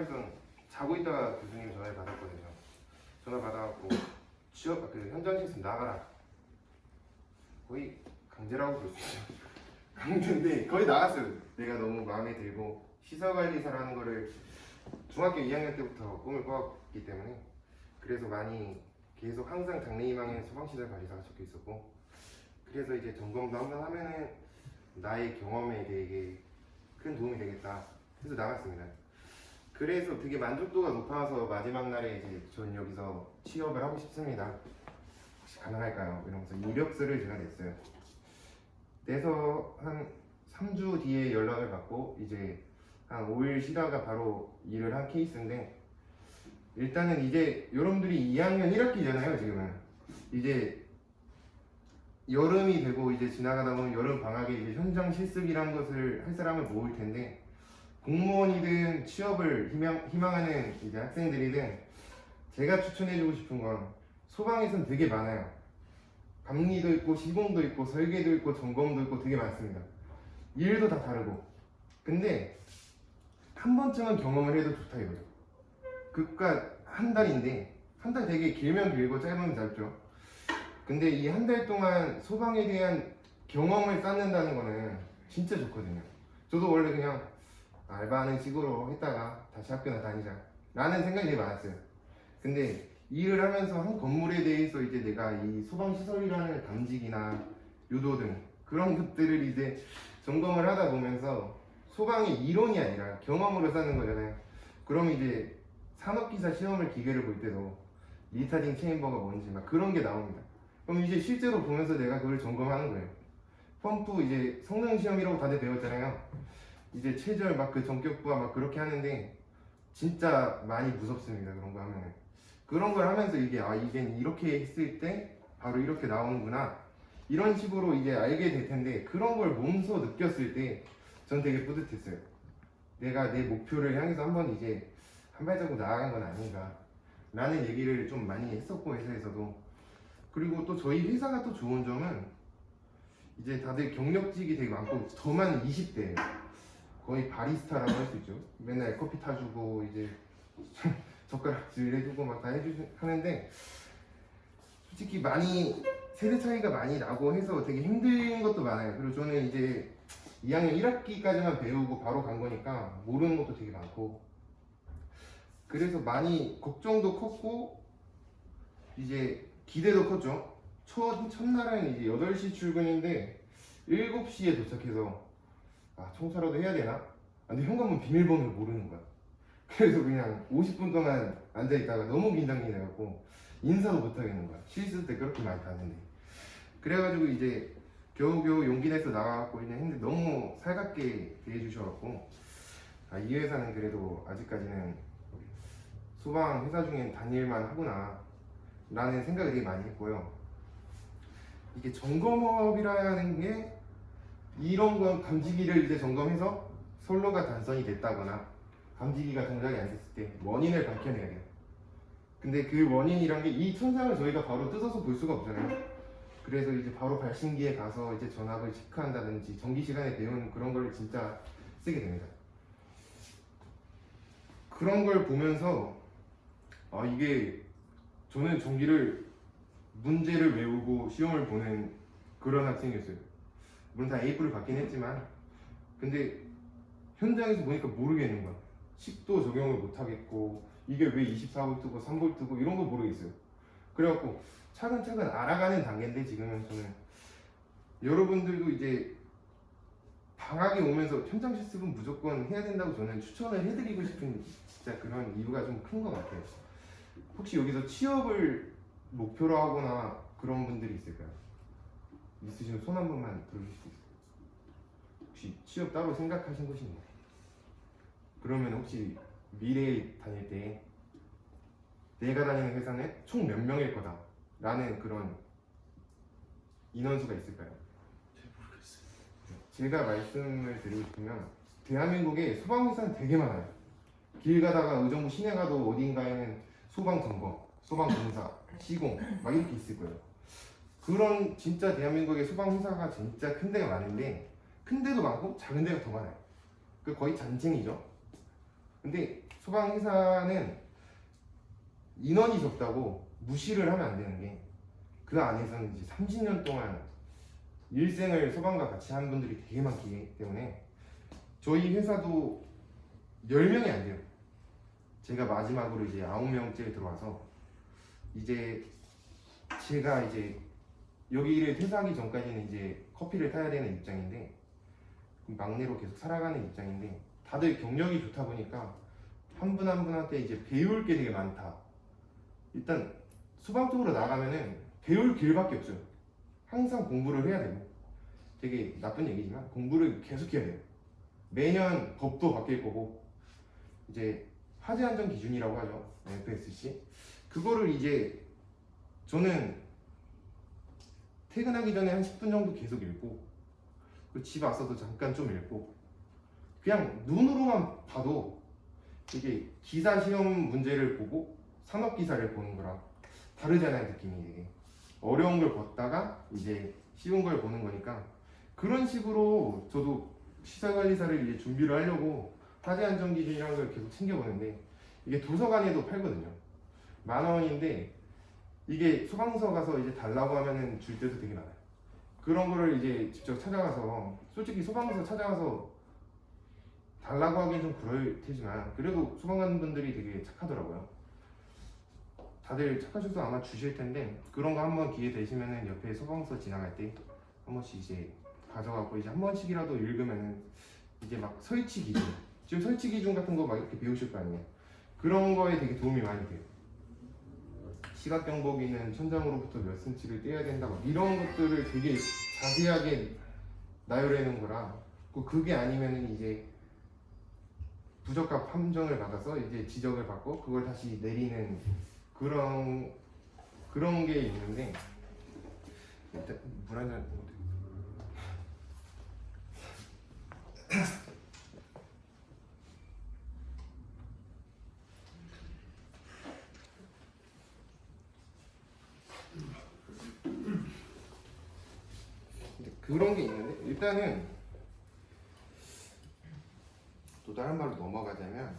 전날선 자고 있다가 교수님 전화를 받았거든요. 전화 받아갖고 취업 그 현장 실습 나가라. 거의 강제라고 볼 수 있어요. 강제인데 거의 나갔어요. 내가 너무 마음에 들고 시설관리사라는 거를 중학교 2학년 때부터 꿈을 꿔왔기 때문에 그래서 많이 계속 항상 장래희망에 소방시설관리사가 적혀 있었고, 그래서 이제 점검도 한번 하면은 나의 경험에 되게 큰 도움이 되겠다 해서 나갔습니다. 그래서 되게 만족도가 높아서 마지막 날에 이제 전 여기서 취업을 하고 싶습니다. 혹시 가능할까요? 이러면서 이력서를 제가 냈어요. 내서 한 3주 뒤에 연락을 받고 이제 한 5일 쉬다가 바로 일을 한 케이스인데, 일단은 이제 여러분들이 2학년 1학기잖아요. 지금은 이제 여름이 되고 이제 지나가다 보면 여름 방학에 이제 현장 실습이라는 것을 할 사람을 모을 텐데, 공무원이든 취업을 희망하는 이제 학생들이든 제가 추천해주고 싶은 건 소방에서는 되게 많아요. 감리도 있고 시공도 있고 설계도 있고 점검도 있고 되게 많습니다. 일도 다 다르고. 근데 한 번쯤은 경험을 해도 좋다 이거죠. 그깟 한 달인데, 한 달 되게 길면 길고 짧으면 짧죠. 근데 이 한 달 동안 소방에 대한 경험을 쌓는다는 거는 진짜 좋거든요. 저도 원래 그냥 알바하는 식으로 했다가 다시 학교나 다니자 라는 생각이 되게 많았어요. 근데 일을 하면서 한 건물에 대해서 이제 내가 이 소방시설이라는 감직이나 유도 등 그런 것들을 이제 점검을 하다 보면서 소방의 이론이 아니라 경험으로 쌓는 거잖아요. 그럼 이제 산업기사 시험을 기계를 볼 때도 리타딩 체인버가 뭔지 막 그런 게 나옵니다. 그럼 이제 실제로 보면서 내가 그걸 점검하는 거예요. 펌프 이제 성능 시험이라고 다들 배웠잖아요. 이제 체절 막 그 전격부와 막 그렇게 하는데 진짜 많이 무섭습니다. 그런 거 하면은. 그런 걸 하면서 이게 이젠 이렇게 했을 때 바로 이렇게 나오는구나 이런 식으로 이제 알게 될 텐데, 그런 걸 몸소 느꼈을 때 전 되게 뿌듯했어요. 내가 내 목표를 향해서 한번 이제 한 발자국 나아간 건 아닌가 라는 얘기를 좀 많이 했었고, 회사에서도. 그리고 또 저희 회사가 또 좋은 점은 이제 다들 경력직이 되게 많고 저만 20대예요. 거의 바리스타라고 할 수 있죠. 맨날 커피 타주고 이제 젓가락질 해주고 막 다 하는데, 솔직히 많이 세대 차이가 많이 나고 해서 되게 힘든 것도 많아요. 그리고 저는 이제 2학년 1학기까지만 배우고 바로 간 거니까 모르는 것도 되게 많고, 그래서 많이 걱정도 컸고 이제 기대도 컸죠. 첫날은 이제 8시 출근인데 7시에 도착해서 청소라도 해야 되나? 근데 현관문 비밀번호를 모르는 거야. 그래서 그냥 50분 동안 앉아있다가 너무 긴장이 돼갖고 인사도 못 하겠는 거야. 실습 때 그렇게 많이 봤는데. 그래가지고 이제 겨우겨우 용기 내서 나가갖고 그냥 했는데 너무 살갑게 대해주셔갖고 이 회사는 그래도 아직까지는 소방 회사 중엔 다닐만 하구나 라는 생각을 되게 많이 했고요. 이게 점검업이라는 게 이런 건 감지기를 이제 점검해서 선로가 단선이 됐다거나 감지기가 동작이 안 됐을 때 원인을 밝혀내야 돼요. 근데 그 원인이란 게 이 천장을 저희가 바로 뜯어서 볼 수가 없잖아요. 그래서 이제 바로 발신기에 가서 이제 전압을 체크한다든지 전기 시간에 배운 그런 걸 진짜 쓰게 됩니다. 그런 걸 보면서 이게 저는 전기를 문제를 외우고 시험을 보는 그런 학생이었어요. 물론 다 A뿔을 받긴 했지만, 근데 현장에서 보니까 모르겠는 거야. 10도 적용을 못 하겠고 이게 왜 24V고 3V고 이런 거 모르겠어요. 그래갖고 차근차근 알아가는 단계인데, 지금은 저는 여러분들도 이제 방학이 오면서 현장 실습은 무조건 해야 된다고 저는 추천을 해드리고 싶은 진짜 그런 이유가 좀 큰 것 같아요. 혹시 여기서 취업을 목표로 하거나 그런 분들이 있을까요? 있으시면 손 한 번만 들어주실 수 있어요? 혹시 취업 따로 생각하신 것이 있나요? 그러면 혹시 미래에 다닐 때 내가 다니는 회사는 총 몇 명일 거다 라는 그런 인원수가 있을까요? 잘 모르겠어요. 제가 말씀을 드리고 싶으면 대한민국에 소방회사는 되게 많아요. 길 가다가 의정부 시내 가도 어딘가에는 소방점검, 소방공사, 시공 막 이렇게 있을 거예요. 그런 진짜 대한민국의 소방회사가 진짜 큰 데가 많은데, 큰 데도 많고 작은 데가 더 많아요. 그 거의 잔챙이죠. 근데 소방 회사는 인원이 적다고 무시를 하면 안 되는 게, 그 안에서는 이제 30년 동안 일생을 소방과 같이 한 분들이 되게 많기 때문에 저희 회사도 10명이 안 돼요. 제가 마지막으로 이제 9명째 들어와서 이제 제가 이제 여기를 퇴사하기 전까지는 이제 커피를 타야 되는 입장인데, 막내로 계속 살아가는 입장인데, 다들 경력이 좋다 보니까 한 분 한 분한테 이제 배울 게 되게 많다. 일단 소방 쪽으로 나가면은 배울 길밖에 없어요. 항상 공부를 해야 되고, 되게 나쁜 얘기지만 공부를 계속 해야 돼요. 매년 법도 바뀔 거고, 이제 화재 안전 기준이라고 하죠, FSC. 그거를 이제 저는 퇴근하기 전에 한 10분 정도 계속 읽고, 그리고 집 와서도 잠깐 좀 읽고, 그냥 눈으로만 봐도 이게 기사 시험 문제를 보고 산업 기사를 보는 거랑 다르잖아요. 느낌이 되게 어려운 걸 봤다가 이제 쉬운 걸 보는 거니까, 그런 식으로 저도 시설관리사를 이제 준비를 하려고 화재 안전 기준이라는 걸 계속 챙겨보는데, 이게 도서관에도 팔거든요. 10,000원인데 이게 소방서 가서 이제 달라고 하면은 줄 때도 되게 많아요. 그런 거를 이제 직접 찾아가서, 솔직히 소방서 찾아가서 달라고 하긴 좀 그럴 테지만 그래도 소방관 분들이 되게 착하더라고요. 다들 착하셔서 아마 주실 텐데, 그런 거 한번 기회 되시면은 옆에 소방서 지나갈 때 한 번씩 이제 가져가고, 이제 한 번씩이라도 읽으면은 이제 막 설치 기준, 지금 설치 기준 같은 거 막 이렇게 배우실 거 아니에요. 그런 거에 되게 도움이 많이 돼요. 시각 경보기는 천장으로부터 몇 센치를 떼야 된다, 막 이런 것들을 되게 자세하게 나열해 놓은 거라, 그게 아니면은 이제 부적합 판정을 받아서 이제 지적을 받고 그걸 다시 내리는 그런 게 있는데, 일단 물 한 잔. 그런 게 있는데, 일단은 또 다른 말로 넘어가자면,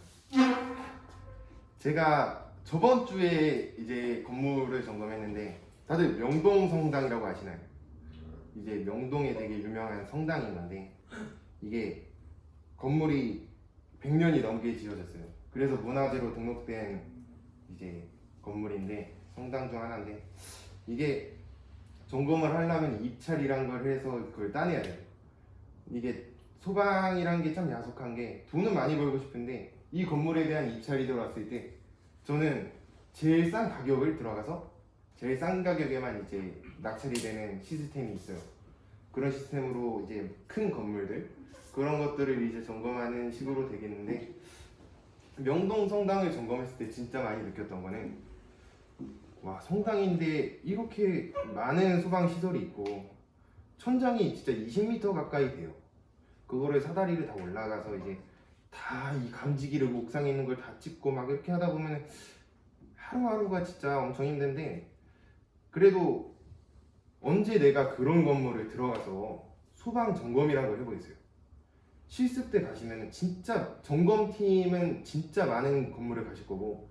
제가 저번 주에 이제 건물을 점검했는데, 다들 명동 성당이라고 아시나요? 이제 명동에 되게 유명한 성당이 있는데, 이게 건물이 100년이 넘게 지어졌어요. 그래서 문화재로 등록된 이제 건물인데, 성당 중 하나인데, 이게 점검을 하려면 입찰이란 걸 해서 그걸 따내야 돼요. 이게 소방이란 게 참 야속한 게, 돈은 많이 벌고 싶은데 이 건물에 대한 입찰이 들어왔을 때 저는 제일 싼 가격을 들어가서 제일 싼 가격에만 이제 낙찰이 되는 시스템이 있어요. 그런 시스템으로 이제 큰 건물들, 그런 것들을 이제 점검하는 식으로 되겠는데, 명동 성당을 점검했을 때 진짜 많이 느꼈던 거는, 와, 성당인데 이렇게 많은 소방 시설이 있고 천장이 진짜 20m 가까이 돼요. 그거를 사다리를 다 올라가서 이제 다 이 감지기를 옥상에 있는 걸 다 찍고 막 이렇게 하다 보면 하루하루가 진짜 엄청 힘든데, 그래도 언제 내가 그런 건물을 들어가서 소방 점검이라는 걸 해보겠어요. 실습 때 가시면 진짜 점검팀은 진짜 많은 건물을 가실 거고,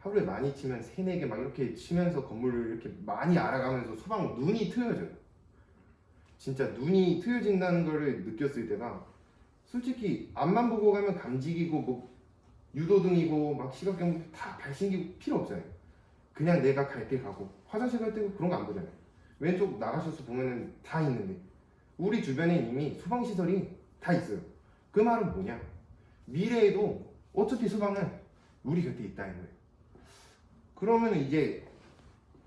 하루에 많이 치면 3, 4개 막 이렇게 치면서 건물을 이렇게 많이 알아가면서 소방 눈이 트여져요. 진짜 눈이 트여진다는 걸 느꼈을 때가, 솔직히 앞만 보고 가면 감지기고 뭐 유도등이고 막 시각경보 다 발신기고 필요 없잖아요. 그냥 내가 갈 때 가고, 화장실 갈 때 그런 거 안 보잖아요. 왼쪽 나가셔서 보면은 다 있는데, 우리 주변에 이미 소방시설이 다 있어요. 그 말은 뭐냐, 미래에도 어차피 소방은 우리 곁에 있다는 거예요. 그러면 이제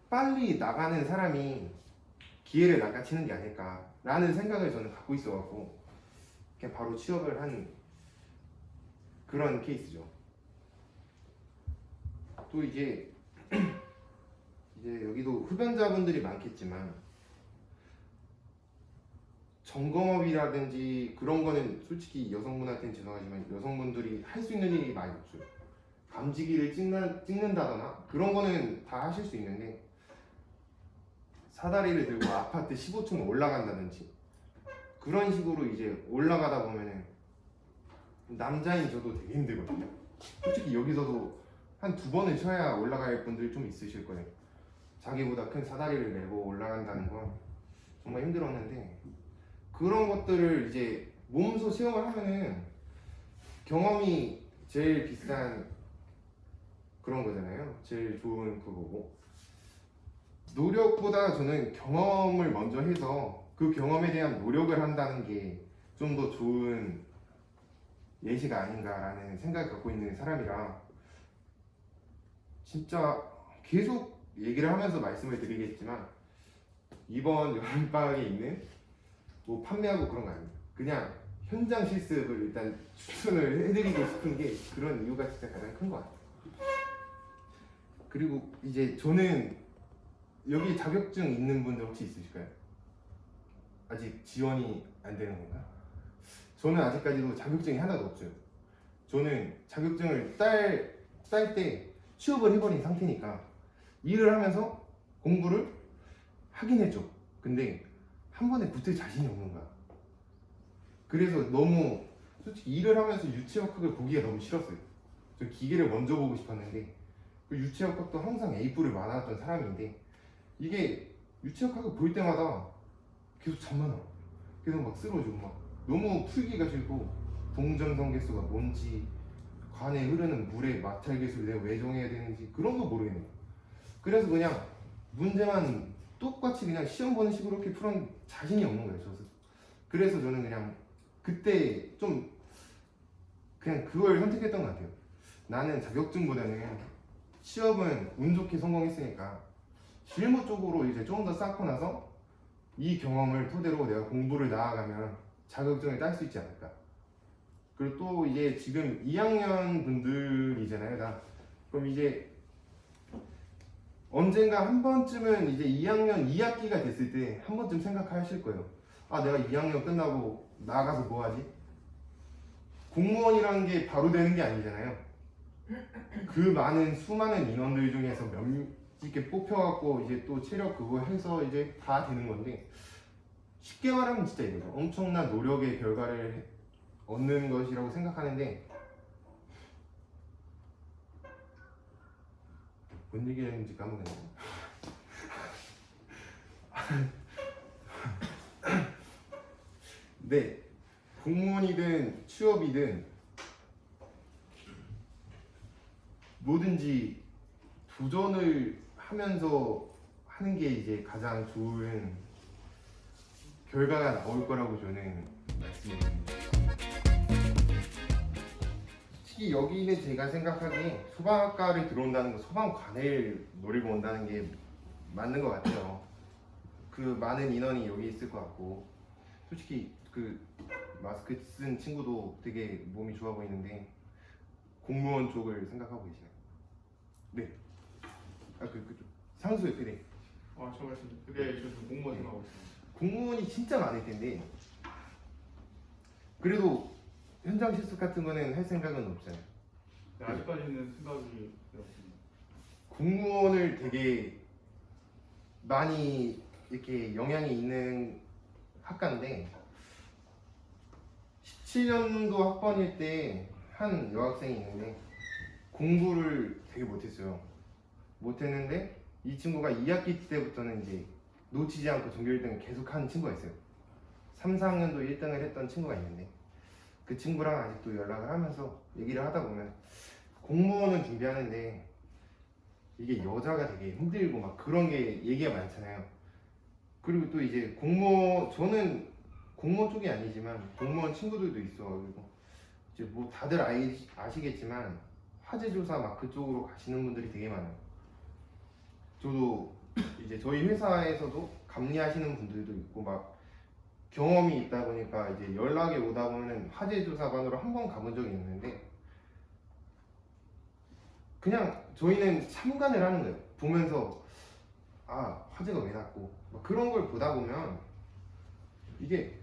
빨리 나가는 사람이 기회를 낚아채는 게 아닐까라는 생각을 저는 갖고 있어갖고 그냥 바로 취업을 한 그런 케이스죠. 또 이제 여기도 흡연자분들이 많겠지만, 점검업이라든지 그런 거는 솔직히 여성분한테는 죄송하지만 여성분들이 할 수 있는 일이 많이 없어요. 감지기를 찍는다거나 그런 거는 다 하실 수 있는데, 사다리를 들고 아파트 15층 올라간다든지 그런 식으로 이제 올라가다 보면은 남자인 저도 되게 힘들거든요. 솔직히 여기서도 한 두 번을 쳐야 올라갈 분들 좀 있으실 거예요. 자기보다 큰 사다리를 메고 올라간다는 건 정말 힘들었는데, 그런 것들을 이제 몸소 체험을 하면은 경험이 제일 비싼 그런 거잖아요. 제일 좋은 그거고, 노력보다 저는 경험을 먼저 해서 그 경험에 대한 노력을 한다는 게 좀 더 좋은 예시가 아닌가라는 생각을 갖고 있는 사람이라, 진짜 계속 얘기를 하면서 말씀을 드리겠지만 이번 여름방학에 있는 뭐 판매하고 그런 거 아니에요. 그냥 현장 실습을 일단 추천을 해드리고 싶은 게 그런 이유가 진짜 가장 큰 것 같아요. 그리고 이제 저는 여기 자격증 있는 분들 혹시 있으실까요? 아직 지원이 안 되는 건가? 저는 아직까지도 자격증이 하나도 없어요. 저는 자격증을 딸 때 취업을 해버린 상태니까 일을 하면서 공부를 하긴 했죠. 근데 한 번에 붙을 자신이 없는 거야. 그래서 너무 솔직히 일을 하면서 유체역학을 보기가 너무 싫었어요. 저 기계를 먼저 보고 싶었는데, 그 유체역학도 항상 A뿔을 많았던 사람인데, 이게 유체역학을 볼 때마다 계속 잠만 와. 계속 막 쓰러지고, 막 너무 풀기가 싫고, 동전성계수가 뭔지, 관에 흐르는 물의 마찰계수를 내가 왜 정해야 되는지 그런 거 모르겠는 거야. 그래서 그냥 문제만 똑같이 그냥 시험 보는 식으로 이렇게 풀은 자신이 없는 거예요, 저도. 그래서 저는 그냥 그때 좀 그냥 그걸 선택했던 것 같아요. 나는 자격증보다는 시험은 운 좋게 성공했으니까 실무 쪽으로 이제 좀 더 쌓고 나서 이 경험을 토대로 내가 공부를 나아가면 자격증을 딸 수 있지 않을까. 그리고 또 이제 지금 2학년 분들이잖아요, 다. 그럼 이제 언젠가 한 번쯤은 이제 2학년 2학기가 됐을 때 한 번쯤 생각하실 거예요. 아, 내가 2학년 끝나고 나가서 뭐 하지? 공무원이라는 게 바로 되는 게 아니잖아요. 그 많은 수많은 인원들 중에서 몇개 뽑혀갖고 이제 또 체력 그거 해서 이제 다 되는 건데, 쉽게 말하면 진짜 이거죠. 엄청난 노력의 결과를 얻는 것이라고 생각하는데, 뭔 얘기 했는지 까먹었네요. 네, 공무원이든 취업이든 뭐든지 도전을 하면서 하는 게 이제 가장 좋은 결과가 나올 거라고 저는 말씀드립니다. 특히 여기는 제가 생각하기에 소방학과를 들어온다는 거, 소방관을 노리고 온다는 게 맞는 것 같아요. 그 많은 인원이 여기 있을 것 같고, 솔직히 그 마스크 쓴 친구도 되게 몸이 좋아 보이는데 공무원 쪽을 생각하고 계시나요? 네. 아, 그쪽 상수 그래. 아, 저 말씀. 그게 저도 공무원 생각하고 있습니다. 공무원이 진짜 많을 텐데, 그래도 현장 실습 같은 거는 할 생각은 없잖아요. 네, 아직까지는 생각이 들었습니다. 공무원을 되게 많이 이렇게 영향이 있는 학과인데, 17년도 학번일 때 한 여학생이 있는데 공부를 되게 못했어요. 못했는데 이 친구가 2학기 때부터는 이제 놓치지 않고 전교 1등을 계속 하는 친구가 있어요. 3, 4학년도 1등을 했던 친구가 있는데, 그 친구랑 아직도 연락을 하면서 얘기를 하다 보면 공무원은 준비하는데 이게 여자가 되게 힘들고 막 그런 게 얘기가 많잖아요. 그리고 또 이제 저는 공무원 쪽이 아니지만 공무원 친구들도 있어가지고 이제 뭐 다들 아시겠지만 화재조사 막 그쪽으로 가시는 분들이 되게 많아요. 저도 이제 저희 회사에서도 감리하시는 분들도 있고 막 경험이 있다 보니까 이제 연락이 오다 보면 화재조사반으로 한 번 가본 적이 있는데, 그냥 저희는 참관을 하는 거예요. 보면서 아, 화재가 왜 났고 막 그런 걸 보다 보면 이게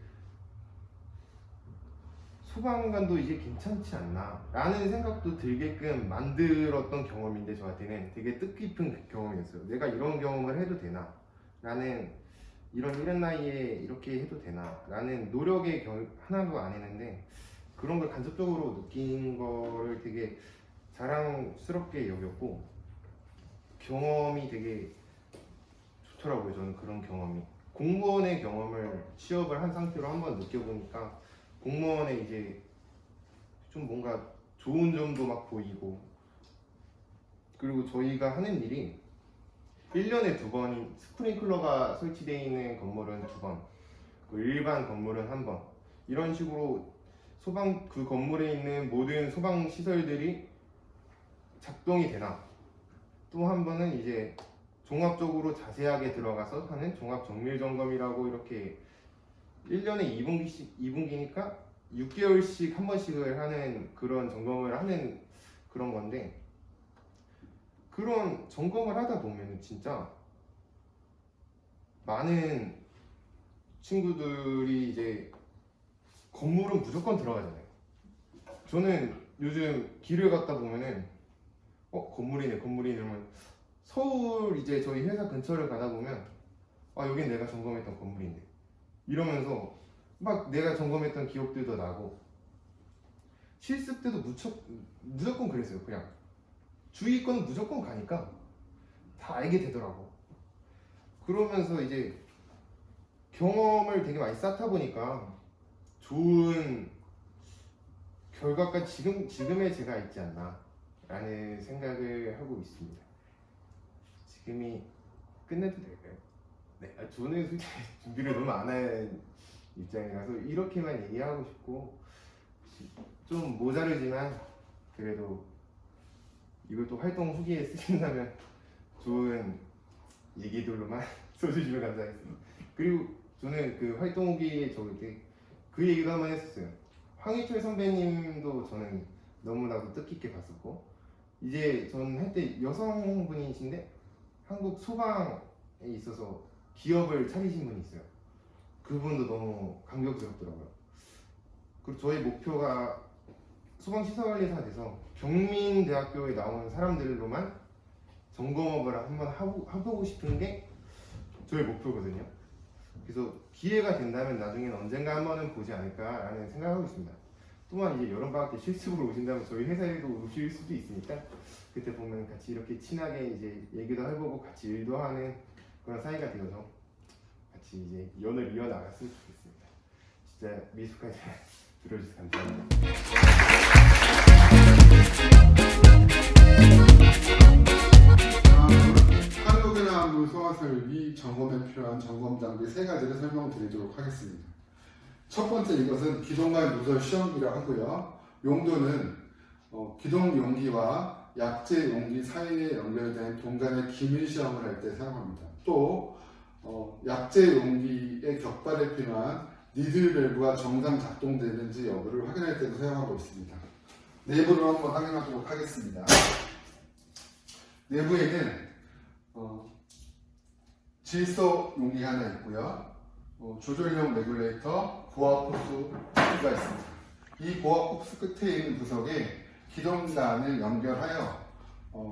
소방관도 이제 괜찮지 않나 라는 생각도 들게끔 만들었던 경험인데, 저한테는 되게 뜻깊은 경험이었어요. 내가 이런 경험을 해도 되나, 나는 이런 이른 나이에 이렇게 해도 되나 라는 노력의 하나도 안 했는데, 그런 걸 간접적으로 느낀 거를 되게 자랑스럽게 여겼고 경험이 되게 좋더라고요. 저는 그런 경험이 공무원의 경험을 취업을 한 상태로 한번 느껴보니까 공무원에 이제 좀 뭔가 좋은 점도 막 보이고 그리고 저희가 하는 일이 1년에 2번이 스프링클러가 설치되어 있는 건물은 2번 일반 건물은 1번 이런 식으로 소방 그 건물에 있는 모든 소방 시설들이 작동이 되나 또 한 번은 이제 종합적으로 자세하게 들어가서 하는 종합 정밀 점검이라고 이렇게 1년에 2분기니까 6개월씩 한 번씩을 하는 그런 점검을 하는 그런 건데 그런 점검을 하다 보면 진짜 많은 친구들이 이제 건물은 무조건 들어가잖아요. 저는 요즘 길을 걷다 보면은 건물이네 이러면 서울 이제 저희 회사 근처를 가다 보면 여긴 내가 점검했던 건물인데 이러면서 막 내가 점검했던 기억들도 나고 실습 때도 무조건 그랬어요. 그냥 주위권 무조건 가니까 다 알게 되더라고. 그러면서 이제 경험을 되게 많이 쌓다 보니까 좋은 결과까지 지금의 제가 있지 않나 라는 생각을 하고 있습니다. 지금이 끝내도 될까요? 네, 저는 솔직히 준비를 너무 안 한 입장이라서 이렇게만 얘기하고 싶고 좀 모자르지만 그래도 이걸 또 활동 후기에 쓰신다면 좋은 얘기들로만 써주시면 감사하겠습니다. 그리고 저는 그 활동 후기에 적을 때 그 얘기도 한번 했었어요. 황희철 선배님도 저는 너무나도 뜻깊게 봤었고 이제 전 한때 여성분이신데 한국 소방에 있어서 기업을 차리신 분이 있어요. 그분도 너무 감격스럽더라고요. 그리고 저희 목표가 소방시설관리사가 돼서 경민대학교에 나오는 사람들로만 점검업을 한번 해보고 싶은 게 저희 목표거든요. 그래서 기회가 된다면 나중에는 언젠가 한 번은 보지 않을까라는 생각을 하고 있습니다. 또한 이제 여름방학 때 실습으로 오신다면 저희 회사에도 오실 수도 있으니까 그때 보면 같이 이렇게 친하게 이제 얘기도 해보고 같이 일도 하는 그런 사이가 되어서 같이 이제 연을 이어나갔으면 좋겠습니다. 진짜 미숙하게 들어주셔서 감사합니다. 한국은행부 소화설비 점검에 필요한 점검 장비 3가지를 설명드리도록 하겠습니다. 첫 번째 이것은 기동관 누설 시험기라 하고요. 용도는 기동 용기와 약제 용기 사이에 연결된 동간의 기밀 시험을 할 때 사용합니다. 또 약제 용기의 격발에 필요한 니들 밸브가 정상 작동되는지 여부를 확인할 때도 사용하고 있습니다. 내부를 한번 확인하도록 하겠습니다. 내부에는 질소 용기가 하나 있고요. 조절용 레귤레이터, 고압 호스가 있습니다. 이 고압 호스 끝에 있는 구석에 기동단을 연결하여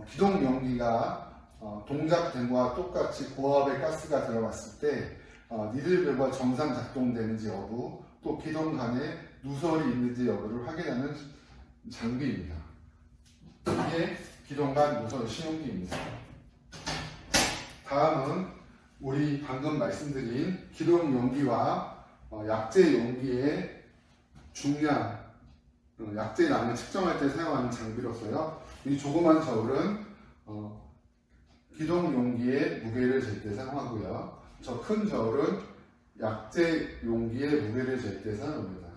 기동 용기가 동작된 것과 똑같이 고압의 가스가 들어갔을 때 니들 밸브가 정상 작동되는지 여부, 또 기동간에 누설이 있는지 여부를 확인하는 장비입니다. 이게 기동간 누설 시용기입니다. 다음은 우리 방금 말씀드린 기동 용기와 약제 용기의 중량, 약제량을 측정할 때 사용하는 장비로서요. 이 조그만 저울은 기동 용기의 무게를 잴 때 사용하고요. 저 큰 저울은 약제 용기의 무게를 잴 때 사용합니다.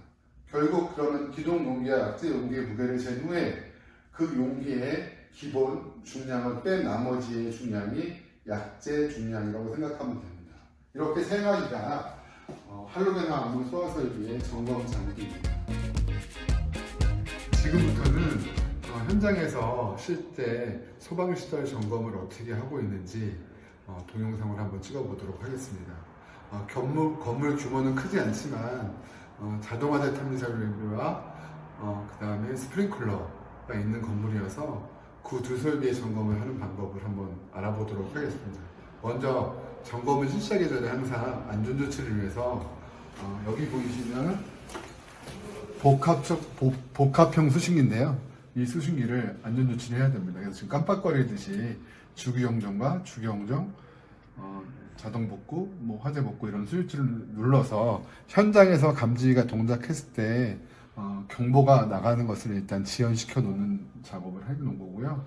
결국 그러면 기동 용기와 약제 용기의 무게를 잰 후에 그 용기의 기본 중량을 뺀 나머지의 중량이 약제 중량이라고 생각하면 됩니다. 이렇게 3가지가 할로겐화 암물 소화설비의 점검 장비입니다. 지금부터는 현장에서 실제 소방시설 점검을 어떻게 하고 있는지 동영상을 한번 찍어보도록 하겠습니다. 건물 규모는 크지 않지만 자동화재 탐지설비와 그 다음에 스프링클러가 있는 건물이어서 그 두 설비의 점검을 하는 방법을 한번 알아보도록 하겠습니다. 먼저 점검을 실시하기 전에 항상 안전조치를 위해서 여기 보이시면 복합형 수신기인데요. 이 수신기를 안전 조치를 해야 됩니다. 그래서 지금 깜빡거리듯이 주기경정과 주기경정, 자동 복구, 뭐 화재 복구 이런 스위치를 눌러서 현장에서 감지기가 동작했을 때 경보가 나가는 것을 일단 지연시켜 놓는 작업을 해 놓은 거고요.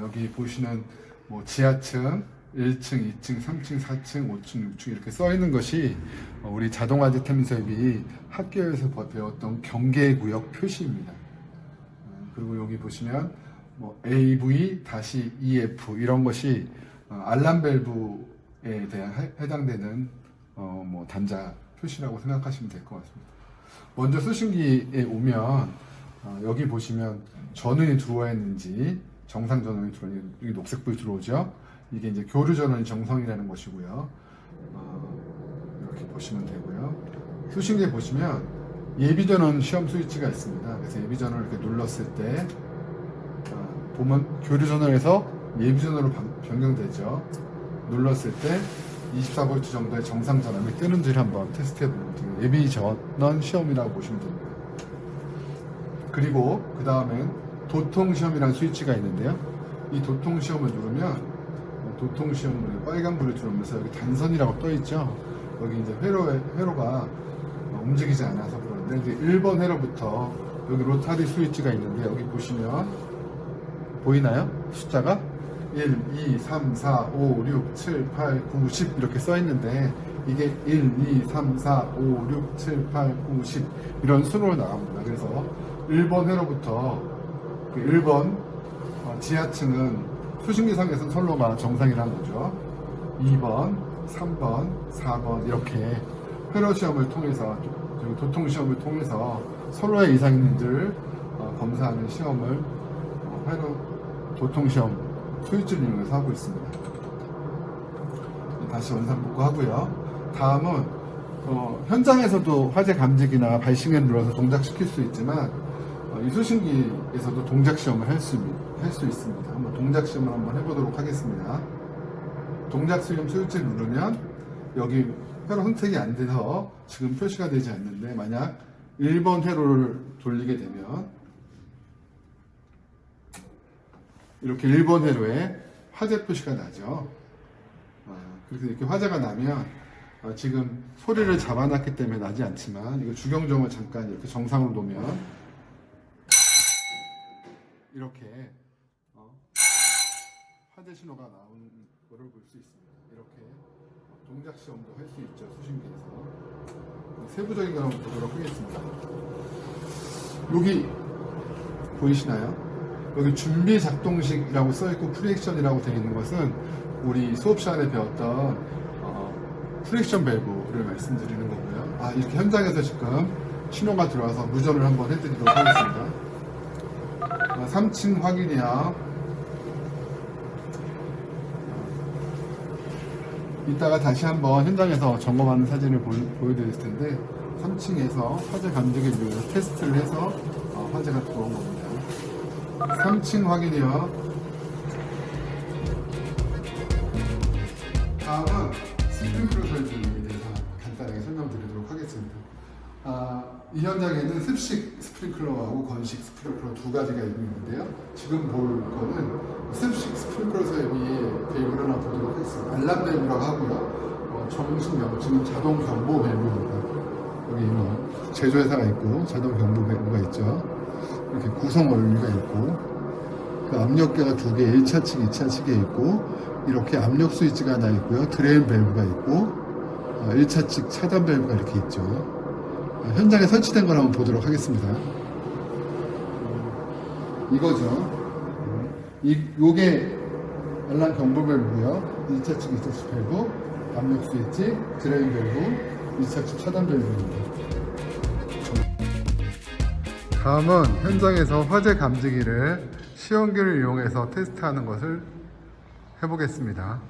여기 보시는 뭐 지하층, 1층, 2층, 3층, 4층, 5층, 6층 이렇게 써 있는 것이 우리 자동화재 탐색이 학교에서 배웠던 경계구역 표시입니다. 그리고 여기 보시면 뭐 AV-EF 이런 것이 알람 밸브에 대한 해당되는 뭐 단자 표시라고 생각하시면 될 것 같습니다. 먼저 수신기에 오면 여기 보시면 전원이 들어와 있는지 정상 전원이 들어와 있는지 여기 녹색불이 들어오죠. 이게 이제 교류 전원이 정상이라는 것이고요. 이렇게 보시면 되고요. 수신기에 보시면 예비 전원 시험 스위치가 있습니다. 그래서 예비 전원을 이렇게 눌렀을 때 보면 교류 전원에서 예비 전원으로 변경되죠. 눌렀을 때 24V 정도의 정상 전압이 뜨는지를 한번 테스트해 보면 예비 전원 시험이라고 보시면 됩니다. 그리고 그 다음엔 도통 시험이라는 스위치가 있는데요. 이 도통 시험을 누르면 도통 시험물에 빨간 불이 들어오면서 여기 단선이라고 떠 있죠. 여기 이제 회로가 움직이지 않아서 그러는데 이제 1번 회로부터 여기 로타리 스위치가 있는데 여기 보시면 보이나요? 숫자가 1, 2, 3, 4, 5, 6, 7, 8, 9, 10 이렇게 써 있는데 이게 1, 2, 3, 4, 5, 6, 7, 8, 9, 10 이런 순으로 나갑니다. 그래서 1번 회로부터 그 1번 지하층은 수신기상에서는 선로가 정상이라는 거죠. 2번, 3번, 4번 이렇게 회로 시험을 통해서 그리고 도통 시험을 통해서 선로에 이상 있는지를 검사하는 시험을 회로 도통 시험 스위치를 이용해서 하고 있습니다. 다시 원상 복구하고요. 다음은 현장에서도 화재 감지기나 발신기를 눌러서 동작시킬 수 있지만 이 수신기에서도 동작 시험을 할 수 있습니다. 한번 동작 시험을 한번 해보도록 하겠습니다. 동작 시험 스위치를 누르면 여기 회로 선택이 안 돼서 지금 표시가 되지 않는데 만약 1번 회로를 돌리게 되면 이렇게 1번 회로에 화재 표시가 나죠. 그래서 이렇게 화재가 나면 지금 소리를 잡아놨기 때문에 나지 않지만 이거 주경정을 잠깐 이렇게 정상으로 놓으면 이렇게 화재 신호가 나오는 거를 볼 수 있습니다. 이렇게 동작 시험도 할 수 있죠. 수신기에서 세부적인 걸 한번 보도록 하겠습니다. 여기 보이시나요? 여기 준비 작동식이라고 써있고 프리액션이라고 되어 있는 것은 우리 수업 시간에 배웠던 프리액션 밸브를 말씀드리는 거고요. 이렇게 현장에서 지금 신호가 들어와서 무전을 한번 해드리도록 하겠습니다. 3층 확인이요. 이따가 다시 한번 현장에서 점검하는 사진을 보여드릴 텐데 3층에서 화재 감지기를 이용해서 테스트를 해서 화재가 들어온 겁니다. 3층 확인이요. 다음은 스프링클러 설비에 대해서 간단하게 설명드리도록 하겠습니다. 이 현장에는 습식 스프링클러하고 건식 스프링클러 두 가지가 있는데요. 지금 볼 거는 습식 스프링클러 설비의 밸브를 하나 보도록 하겠습니다. 알람 밸브라고 하고요. 정식 명칭은 자동 경보 밸브입니다. 여기 뭐 제조회사가 있고 자동 경보 밸브가 있죠. 이렇게 구성 원리가 있고 그 압력계가 두 개, 1차 측, 2차 측에 있고 이렇게 압력 스위치가 하나 있고요. 드레인 밸브가 있고 1차 측 차단 밸브가 이렇게 있죠. 현장에 설치된 걸 한번 보도록 하겠습니다. 이거죠. 요게 알람 경보 밸브고요. 1차 측, 2차 측 밸브, 압력 스위치, 드레인 밸브, 2차 측 차단 밸브입니다. 다음은 현장에서 화재 감지기를 시험기를 이용해서 테스트하는 것을 해보겠습니다.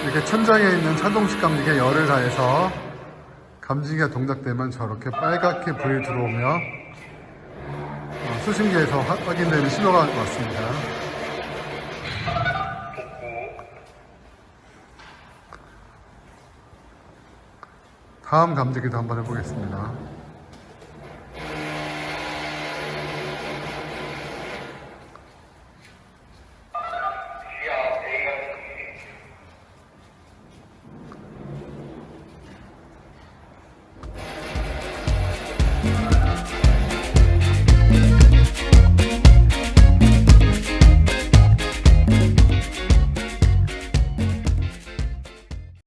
이렇게 천장에 있는 차동식 감지기에 열을 가해서 감지기가 동작되면 저렇게 빨갛게 불이 들어오며 수신기에서 확인되는 신호가 왔습니다. 다음 감지기도 한번 해보겠습니다.